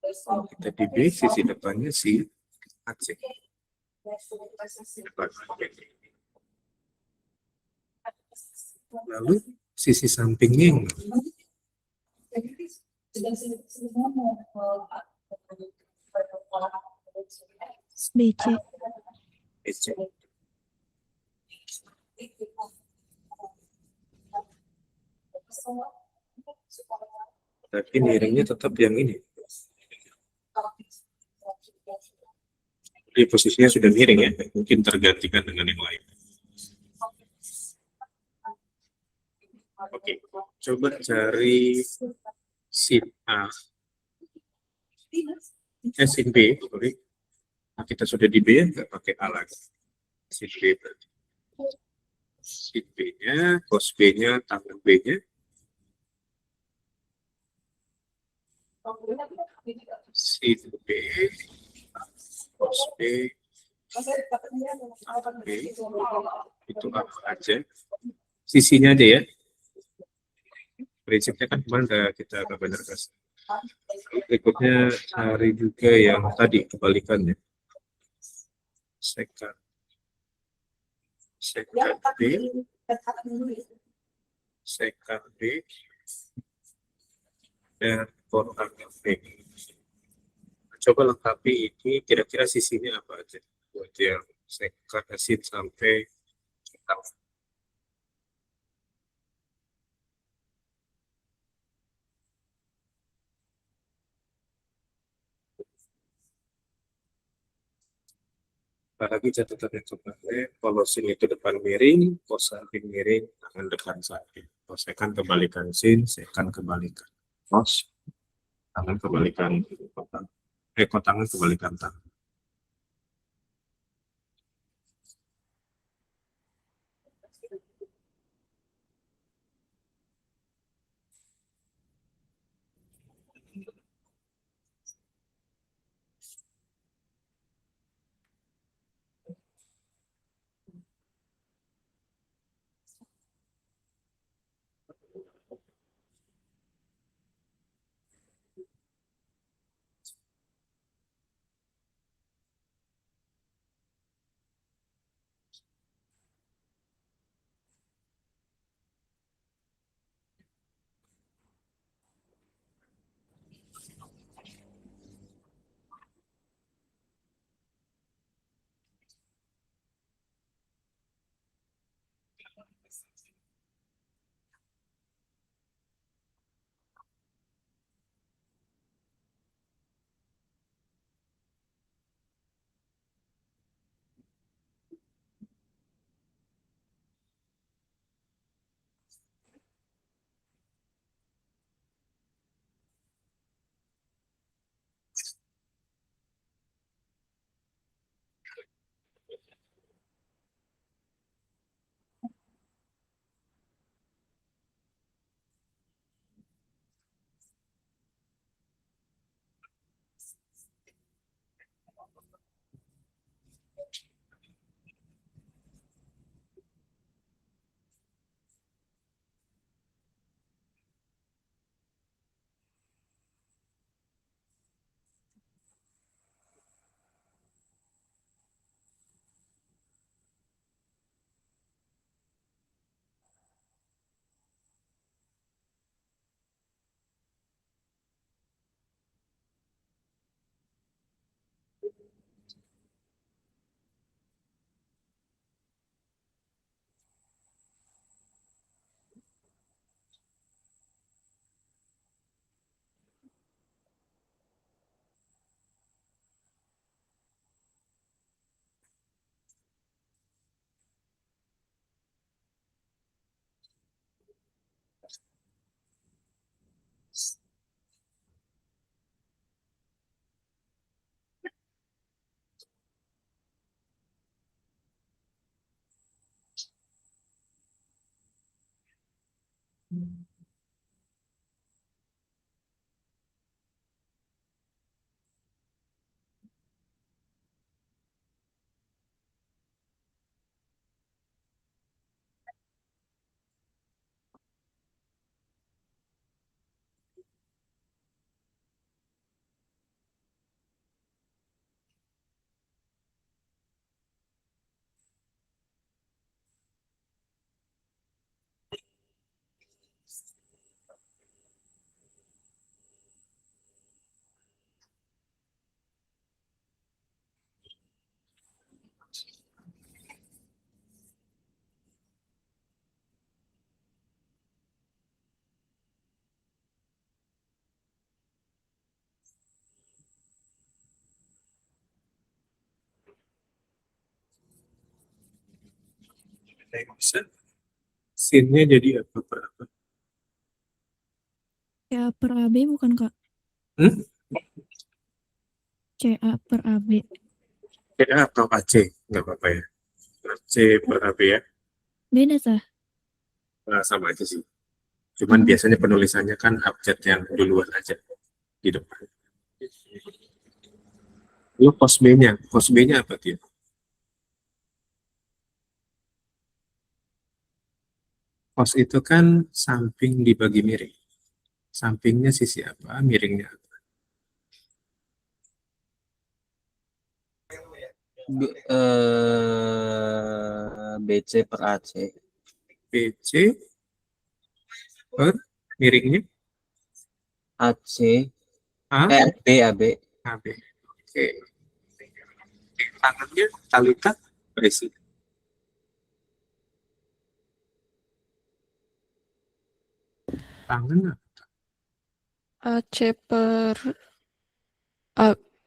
Kita di B, sisi depannya si AC. Lalu sisi sampingnya yang mana? BC. BC. Tapi miringnya tetap yang ini. Jadi posisinya sudah miring ya, mungkin tergantikan dengan yang lain. Oke, coba cari sin A. Sin B, sorry. Nah, kita sudah di B ya, nggak pakai A lagi. Sin B berarti. Sin B-nya, cos B-nya, tangan B-nya. Sin B, cos B, tangan B, itu apa aja. Sisinya aja ya. Prinsipnya kan kemarin kita benar kasih. Berikutnya cari juga yang tadi kebalikannya. Sekat B, sekat B, dan kotak B. Coba lengkapi ini, kira-kira sisinya apa aja buat yang sekat asin sampai kotak. Apalagi catatan yang kemarin, kalau sin itu depan miring, kos samping miring, tangan depan samping. Kalau sekan kebalikan sin, sekan kebalikan kos, tangan kebalikan kotak. Tangan kebalikan tangan. Ada yang bisa? Sin-nya jadi apa per apa? CA per AB bukan Kak? Hmm? CA per AB. CA atau AC? Nggak apa-apa ya. AC per AB ya. Beda sah. Nah, sama aja sih. Cuman Oh, biasanya penulisannya kan abjad yang duluan aja di depan. Lalu cos B-nya apa dia? Cos itu kan samping dibagi miring. Sampingnya sisi apa? Miringnya apa? BC per AC. BC per miringnya AC. A, AB, AB. AB. Oke. Tangannya Talita berisi. Tangan AC per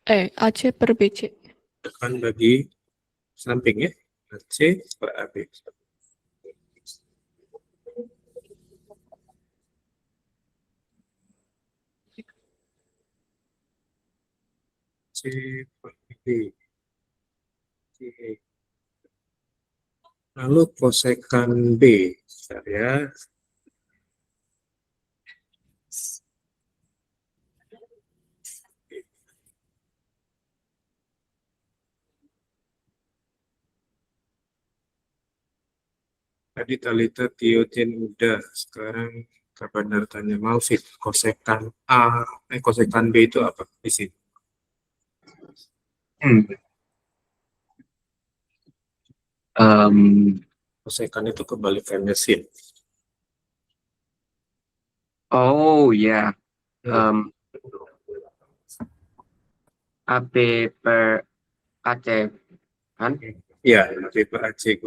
AC per BC. depan bagi samping ya. AC per AB. C per B. Oke. Lalu kosekan B. Bentar ya. Tadi Talita Tiotin udah. Sekarang kapan tanya Malfit. Kosekan A. Kosekan B itu apa? Di sini. Kosekan itu kebalikannya sin. Oh ya, Hmm. AB per AC kan? Ya, lebih per AC.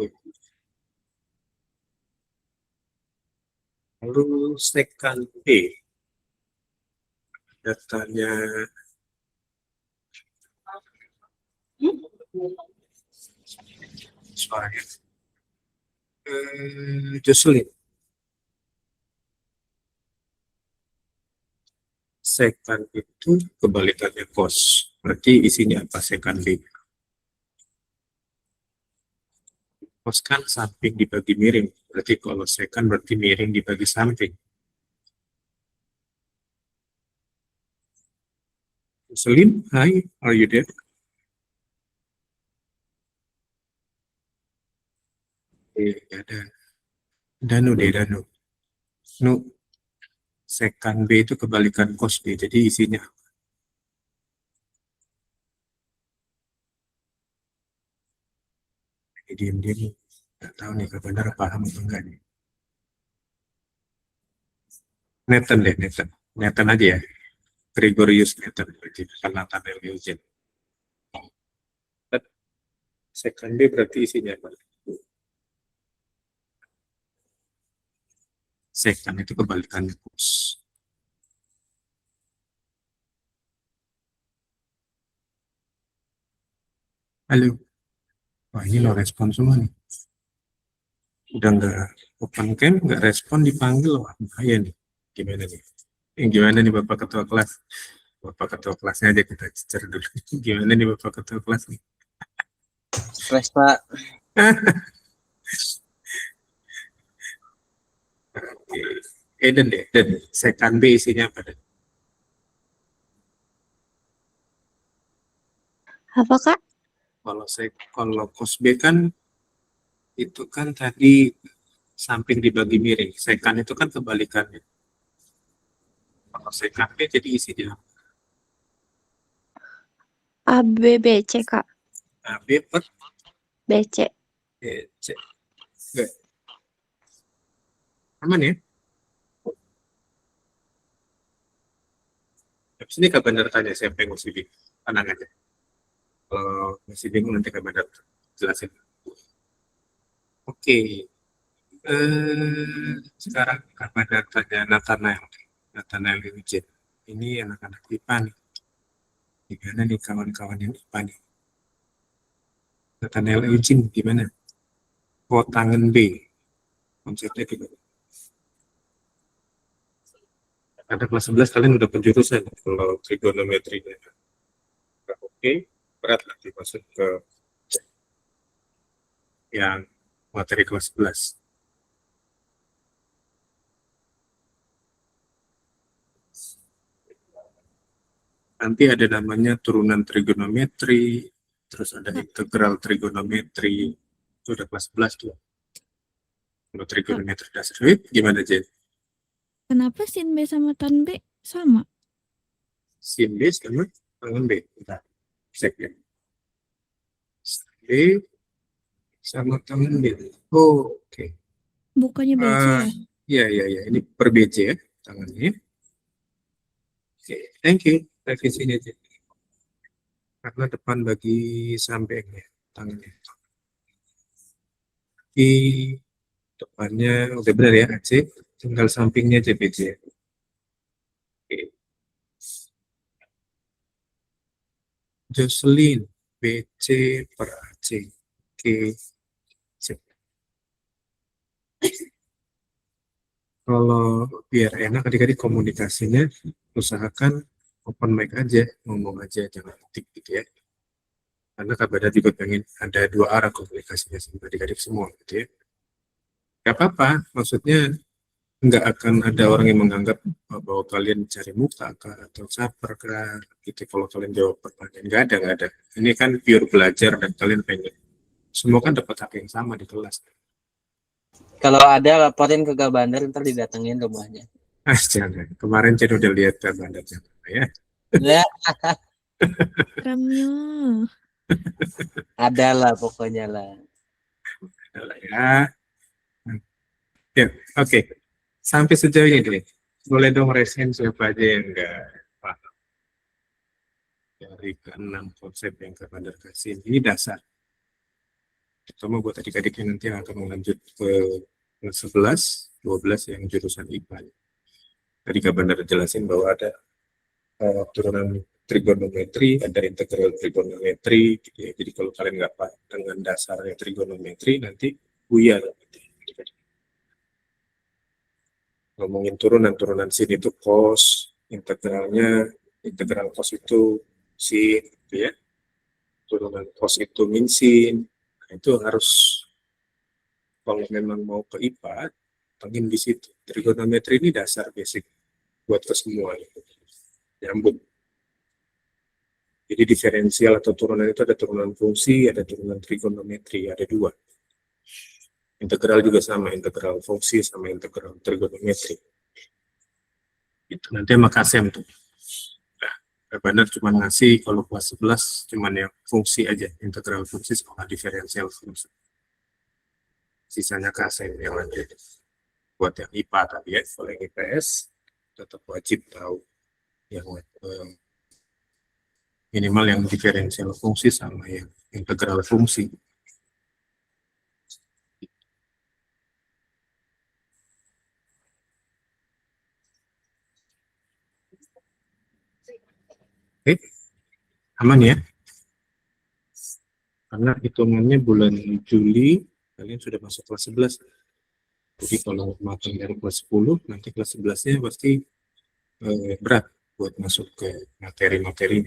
Lalu sekan B. Datanya suaranya. Jocelyn. Sekan itu kebalikannya kos. Berarti isinya apa sekan B? Kos kan samping dibagi miring. Berarti kalau sekan berarti miring dibagi samping. Jocelyn, hi, are you there? Ada. Danu deh, Danu. Nu, sekan B itu kebalikan kos B. Jadi isinya diam-diam nggak tahu nih benar paham atau enggak nih. Nathan deh, Nathan. Nathan aja ya. Gregorius Nathan berarti bukan Nathaniel Eugene. Second B berarti isinya apa? Second itu kebalikannya kos. Halo. Wah ini lo respon semua nih. Udah nggak open cam, nggak respon dipanggil. Wah bahaya nih. Gimana nih? Gimana nih Bapak Ketua Kelas? Bapak Ketua Kelasnya aja kita cecer dulu. Gimana nih Bapak Ketua Kelas nih? Fresh Pak. Oke. Eden deh, dan second B isinya apa deh? Apa Kak? Kalau kos B kan itu kan tadi samping dibagi miring. Second itu kan kebalikannya. Kalau second B jadi isinya ABBC Kak. B per BC. C. Enggak. Aman ya? Habis ini kapan tanya siapa yang masih bingung? Tenang aja. Kalau masih bingung nanti kapan jelasin. Oke. Sekarang kapan tanya Nathanael. Nathanael Eugene. Ini anak-anak IPA nih. Gimana nih kawan-kawan yang IPA nih? Nathanael Eugene gimana? Oh, tangan B. Konsepnya gitu. Ada kelas 11 kalian udah penjurusan. Kalau trigonometrinya nggak oke, berat nanti masuk ke yang materi kelas 11. Nanti ada namanya turunan trigonometri, terus ada integral trigonometri, itu udah kelas 11 tuh. Kalau trigonometri dasar, gimana Jen? Kenapa sin B sama tan B sama? Sin B sama tangan B. Bentar, cek ya. Sin B sama tangan B. Oh, oke. Bukannya BC ya? Iya. Ini per BC ya, tangannya. Oke, thank you. Revisinya aja. Karena depan bagi sampingnya, tangannya. Di depannya udah benar ya, AC. Tinggal sampingnya aja BC. Oke. Jocelyn, BC per AC. Oke. Sip. Kalau biar enak adik-adik komunikasinya, usahakan open mic aja, ngomong aja, jangan ketik gitu ya. Karena kabarnya juga pengen ada dua arah komunikasinya sama adik-adik semua gitu ya. Gak apa-apa, maksudnya nggak akan ada orang yang menganggap bahwa kalian cari muka kah, atau caper kah, gitu kalau kalian jawab pertanyaan. Nggak ada. Ini kan pure belajar dan kalian pengen. Semua kan dapat hak yang sama di kelas. Kalau ada laporin ke Kak Bandar, ntar didatengin rumahnya. Jangan. Kemarin saya udah lihat bandarnya ya. Ya, Ramyo. ada lah pokoknya lah. Udah ya. Ya, oke. Sampai sejauh ini deh. Boleh dong resen siapa aja yang nggak paham dari keenam konsep yang Kak Bandar kasih. Ini dasar. Terutama buat adik-adik yang nanti akan melanjut ke kelas 11, 12 yang jurusan IPA. Tadi Kak Bandar jelasin bahwa ada turunan trigonometri, ada integral trigonometri, gitu ya. Jadi kalau kalian nggak paham dengan dasarnya trigonometri, nanti buyar. Ngomongin turunan sin itu cos, integral cos itu sin, gitu ya. Turunan cos itu min sin. Nah, itu harus, kalau memang mau ke IPA, pengen di situ. Trigonometri ini dasar basic buat ke semua. Gitu. Nyambung. Jadi diferensial atau turunan itu ada turunan fungsi, ada turunan trigonometri, ada dua. Integral juga sama, integral fungsi sama integral trigonometri. Itu nanti sama KSM tuh. Nah, benar cuma ngasih kalau kelas 11 cuma yang fungsi aja, integral fungsi sama diferensial fungsi. Sisanya KSM yang lanjut. Buat yang IPA tadi ya, kalau yang IPS tetap wajib tahu yang minimal yang diferensial fungsi sama yang integral fungsi. Oke, aman ya? Karena hitungannya bulan Juli, kalian sudah masuk kelas 11. Jadi kalau matang dari kelas 10, nanti kelas 11-nya pasti berat buat masuk ke materi-materi.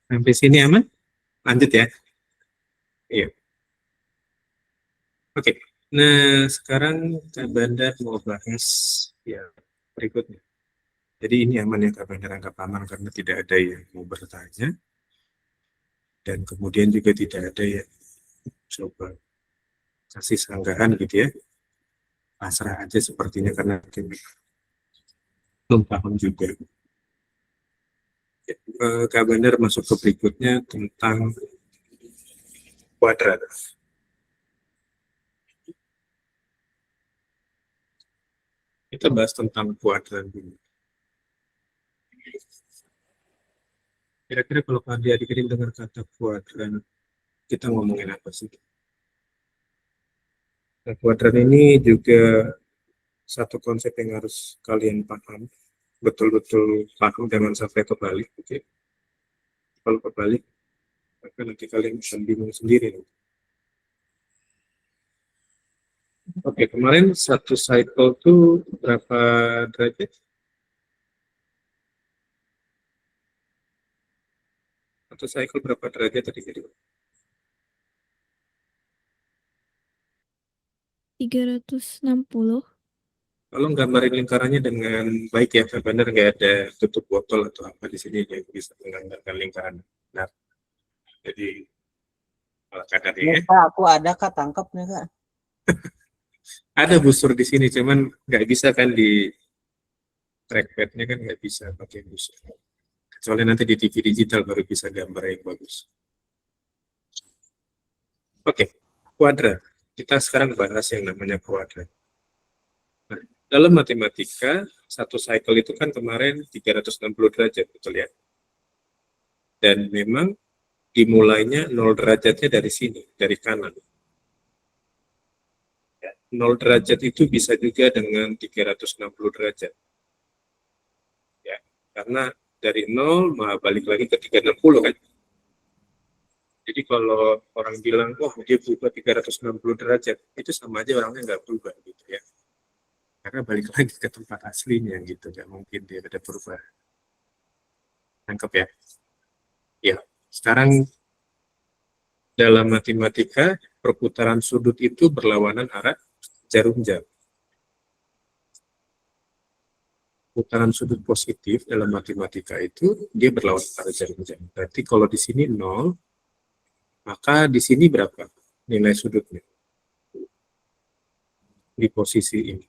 Sampai sini aman? Lanjut ya. Iya. Oke. Nah, sekarang Kak Bandar mau bahas ya berikutnya. Jadi ini aman ya Kak Bandar, anggap aman karena tidak ada yang mau bertanya. Dan kemudian juga tidak ada yang coba kasih sanggahan gitu ya. Pasrah aja sepertinya karena mungkin belum paham juga. Kak Bandar masuk ke berikutnya tentang kuadrat. Kita bahas tentang kuadrat dulu. Kira-kira kalau adik-adik dengar kata kuadrat, kita ngomongin apa sih? Nah, kuadran ini juga satu konsep yang harus kalian paham, betul-betul paham, jangan sampai kebalik. Oke. Kalau kebalik, maka nanti kalian bisa bingung sendiri. Oke, kemarin satu cycle tuh berapa derajat? Satu cycle berapa derajat tadi? Jadi 360. kalau gambarin lingkarannya dengan baik ya, benar nggak ada tutup botol atau apa di sini yang bisa menggambarkan lingkaran. Nah, jadi kalau kadarnya Nih, Kak, aku ada Kak, tangkap nih Kak. ada busur di sini, cuman nggak bisa kan di trackpadnya kan nggak bisa pakai busur. Kecuali nanti di TV digital baru bisa gambar yang bagus. Oke, kuadrat. Kita sekarang bahas yang namanya kuadrat. Nah, dalam matematika, satu cycle itu kan kemarin 360 derajat, betul ya? Dan memang dimulainya 0 derajatnya dari sini, dari kanan. 0 derajat itu bisa juga dengan 360 derajat. Ya, karena dari 0 balik lagi ke 360 kan. Jadi kalau orang bilang, oh dia berubah 360 derajat, itu sama aja orangnya nggak berubah gitu ya. Karena balik lagi ke tempat aslinya gitu, nggak mungkin dia ada perubahan. Tangkap ya? Ya, sekarang dalam matematika, perputaran sudut itu berlawanan arah jarum jam. Putaran sudut positif dalam matematika itu dia berlawanan arah jarum jam. Berarti kalau di sini 0, maka di sini berapa nilai sudutnya? Di posisi ini.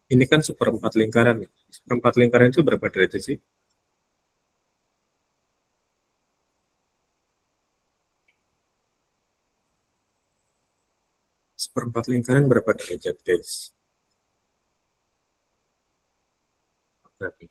Ini kan seperempat lingkaran. Seperempat lingkaran itu berapa derajat sih? Seperempat lingkaran berapa derajat, guys? Berarti.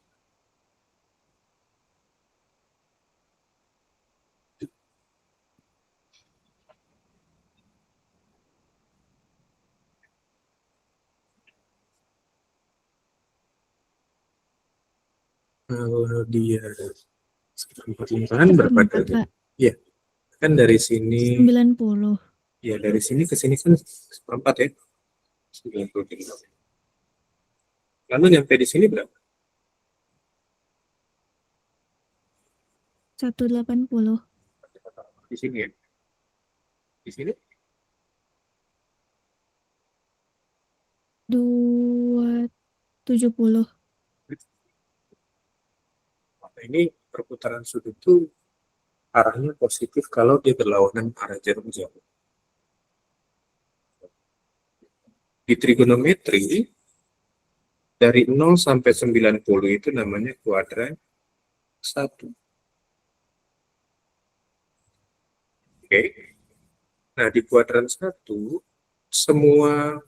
Kalau dia seperempat lingkaran berapa Seperempat, derajat? Kak. Iya, kan dari sini, 90. ya dari sini ke sini kan seperempat ya. 90 derajat. Lalu nyampe di sini berapa? 180. Di sini ya. Di sini 270. ini perputaran sudut itu arahnya positif kalau dia berlawanan arah jarum jam. Di trigonometri dari 0 sampai 90 itu namanya kuadran 1. Oke. Nah, di kuadran 1 semua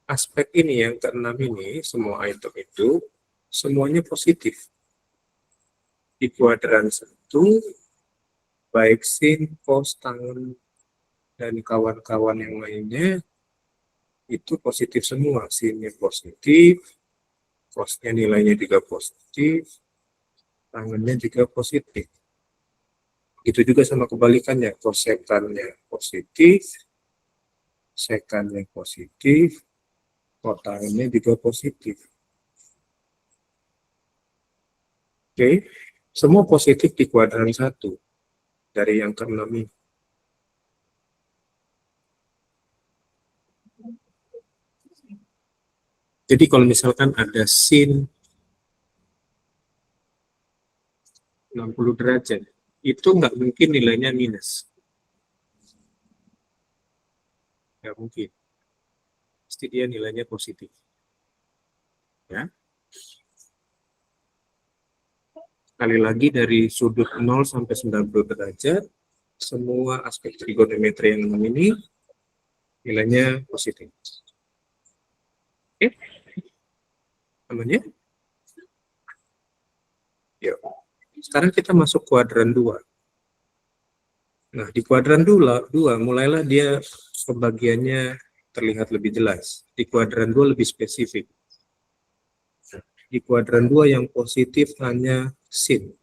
aspek ini yang keenam ini, semua item itu semuanya positif. Di kuadran 1 baik sin, cos, tangen, dan kawan-kawan yang lainnya itu positif semua. Sinnya positif, cosnya nilainya juga positif, tangennya juga positif. Itu juga sama kebalikannya, kosekannya positif, sekannya positif, kotangannya juga positif. Oke, semua positif di kuadran 1 dari yang ke-6 ini. Jadi kalau misalkan ada sin 60 derajat, itu nggak mungkin nilainya minus. Nggak mungkin. Pasti dia nilainya positif. Ya. Sekali lagi dari sudut 0 sampai 90 derajat, semua aspek trigonometri yang ini nilainya positif. Oke? Namanya? Yuk. Sekarang kita masuk kuadran 2. Nah, di kuadran 2 mulailah dia pembagiannya terlihat lebih jelas. Di kuadran 2 lebih spesifik. Di kuadran 2 yang positif hanya sin.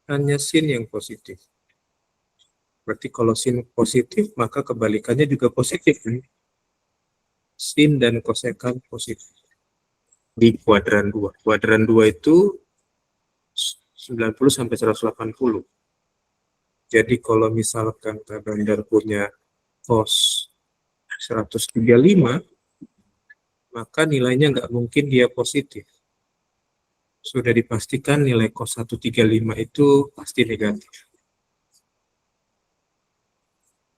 Hanya sin yang positif. Berarti kalau sin positif, maka kebalikannya juga positif. Sin dan kosekan positif. Di kuadran 2. Kuadran 2 itu 90 sampai 180. Jadi kalau misalkan Kak Bandar punya cos 135, maka nilainya nggak mungkin dia positif. Sudah dipastikan nilai cos 135 itu pasti negatif.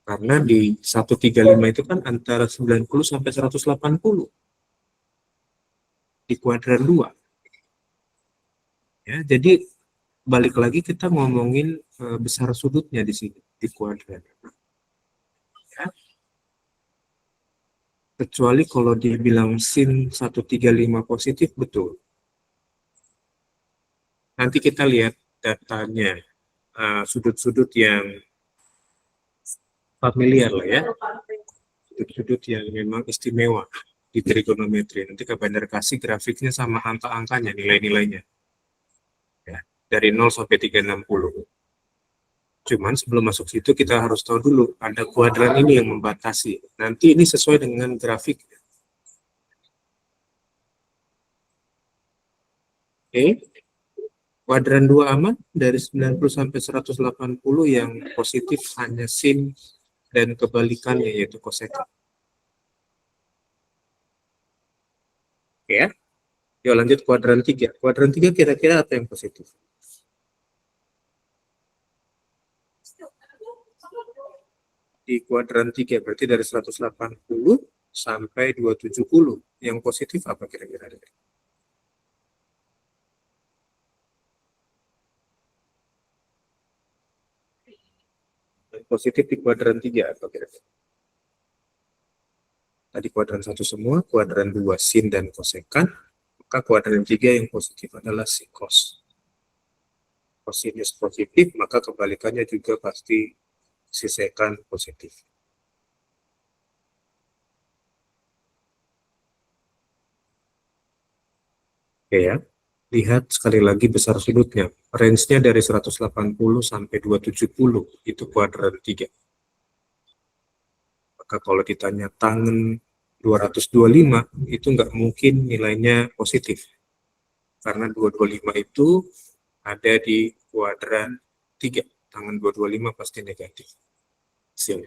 Karena di 135 itu kan antara 90 sampai 180. Di kuadran 2. Ya, jadi balik lagi kita ngomongin besar sudutnya di sini, di kuadran. Ya. Kecuali kalau dia bilang sin 135 positif, betul. Nanti kita lihat datanya, sudut-sudut yang familiar lah ya. Sudut-sudut yang memang istimewa di trigonometri. Nanti Kak Bandar kasih grafiknya sama angka-angkanya, nilai-nilainya. Ya, dari 0 sampai 360. Cuman sebelum masuk situ kita harus tahu dulu ada kuadran ini yang membatasi. Nanti ini sesuai dengan grafik. Oke. Kuadran 2 aman dari 90 sampai 180 yang positif hanya sin dan kebalikannya yaitu kosekan. Oke ya. Yuk lanjut kuadran 3. Kuadran 3 kira-kira apa yang positif? Di kuadran 3 berarti dari 180 sampai 270. Yang positif apa kira-kira? Yang positif di kuadran 3 apa kira-kira? Tadi kuadran 1 semua, kuadran 2 sin dan kosekan, maka kuadran 3 yang positif adalah sikos. Kosinus positif, maka kebalikannya juga pasti sisekan positif. Oke ya, lihat sekali lagi besar sudutnya. Range-nya dari 180 sampai 270, itu kuadran 3. Maka kalau ditanya tangen 225, itu nggak mungkin nilainya positif. Karena 225 itu ada di kuadran 3. Tangan 225 pasti negatif. Hasil.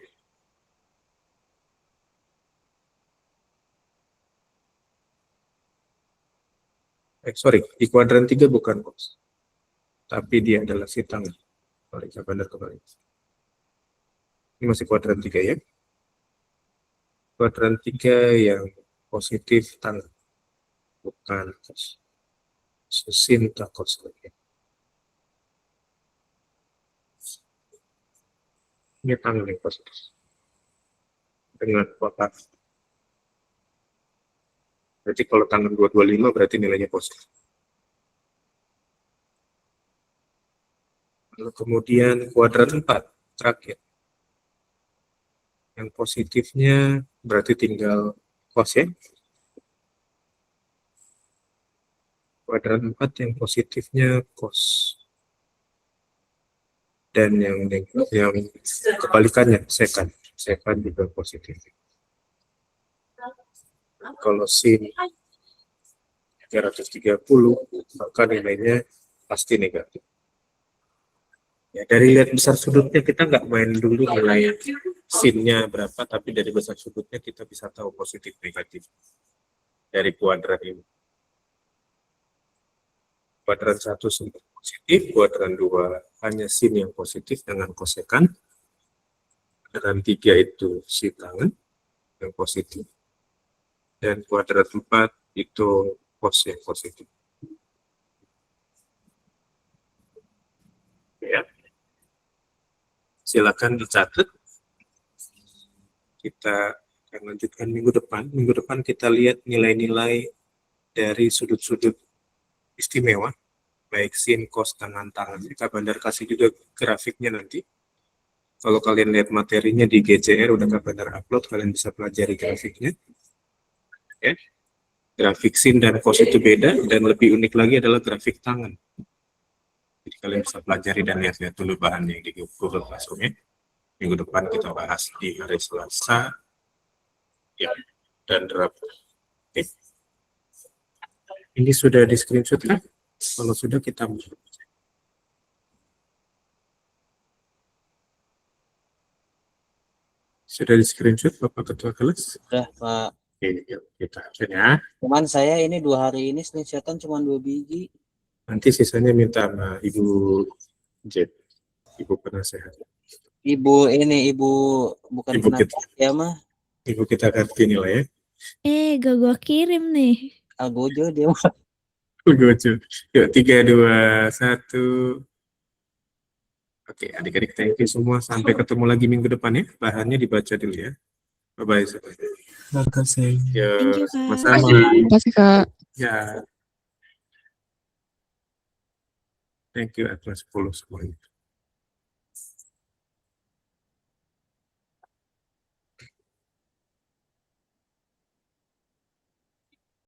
Sorry, di kuadran 3 bukan cos. Tapi dia adalah si tangan. Sorry, saya benar kembali. Ini masih kuadran 3 ya. Kuadran 3 yang positif tangan. Bukan cos. Sin tak cos lagi. Ini tangan yang positif. Dengan kotak. Berarti kalau tangan 225 berarti nilainya positif. Lalu kemudian kuadran 4 terakhir. Yang positifnya berarti tinggal cos ya. Kuadran 4 yang positifnya cos. Dan yang kebalikannya sekan. Sekan juga positif. Kalau sin 330, maka nilainya pasti negatif. Ya, dari lihat besar sudutnya kita nggak main dulu nilai sinnya berapa, tapi dari besar sudutnya kita bisa tahu positif negatif dari kuadran ini. Kuadran 1 semua positif, kuadran 2 hanya sin yang positif dengan kosekan. Kuadran 3 itu si tangan yang positif. Dan kuadran 4 itu cos yang positif. Ya. Silakan dicatat. Kita akan lanjutkan minggu depan. Minggu depan kita lihat nilai-nilai dari sudut-sudut istimewa. baik sin, cos, dengan tangan. Kak Bandar kasih juga grafiknya nanti. Kalau kalian lihat materinya di GCR udah Kak Bandar upload, kalian bisa pelajari grafiknya. Ya. Grafik sin dan cos itu beda, dan lebih unik lagi adalah grafik tangan. Jadi kalian bisa pelajari dan lihat-lihat dulu bahannya yang di Google Classroom ya. Minggu depan kita bahas di hari Selasa. Ya, dan Rabu. Oke. Ini sudah di screenshot kan? Kalau sudah kita sudah di screenshot Bapak Ketua Kelas? Udah Pak. Oke, yuk kita action ya. Cuman saya ini 2 hari ini screenshotan cuma 2 biji. Nanti sisanya minta sama Ibu Jet, Ibu penasehat. Ibu bukan Ibu kenapa kita. ya mah. Ibu kita ganti nilai ya. Gak gua kirim nih. Algojo dia mah. Lucu. Yuk 3, 2, 1. Oke, adik-adik thank you semua. Sampai ketemu lagi minggu depan ya. Bahannya dibaca dulu ya. Bye-bye. Terima kasih. Ya, Thank you, Kak. sama-sama. Terima kasih, Kak. Ya. Thank you, kelas 10 semuanya.